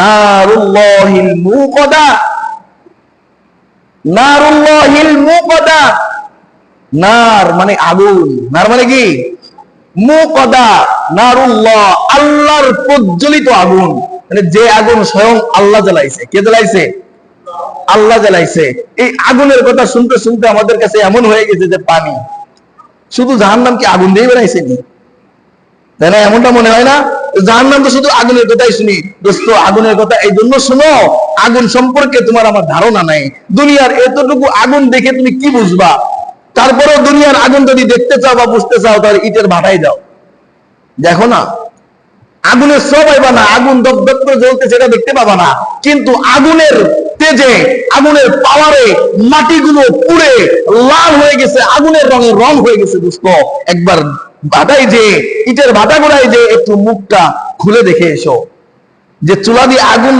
নারুল্লাহিল মুকাদা, নারুল্লাহিল মুকাদা। নার মানে আগুন, নার মানে কি? মুকাদা, নারুল্লাহ আল্লাহর প্রজ্বলিত আগুন, মানে যে আগুন স্বয়ং আল্লাহ জ্বালাইছে। কে জ্বালাইছে? আল্লাহ জ্বালাইছে। এই আগুনের কথা শুনতে শুনতে আমাদের কাছে এমন হয়ে গেছে যে পানি। শুধু জাহান্নাম কি আগুন দিয়ে বানাইছে নি? তাই না? এমনটা মনে হয় না? জাহান্নাম তো শুধু আগুনের কথাই শুনি। দোস্ত, আগুনের কথা এই জন্য শুনো, আগুন সম্পর্কে তোমার আমার ধারণা নাই। দুনিয়ার এতটুকু আগুন দেখে তুমি কি বুঝবা? তারপরেও দুনিয়ার আগুন যদি দেখতে চাও বা বুঝতে চাও, তাহলে ইটের ভাটায় যাও, দেখো না। আগুনের সব পাইবা না, আগুন দপদপ করে জ্বলতে, সেটা দেখতে পাবা না। কিন্তু আগুনের তেজে, আগুনের পাওয়ারে মাটিগুলো পুড়ে লাল হয়ে গেছে, আগুনের রঙে রং হয়ে গেছে। দোস্ত, একবার ভাটাই যে, ইটের ভাটা গোড়ায় যে একটু মুখটা খুলে দেখে এসো, যে চুলা দিয়ে আগুন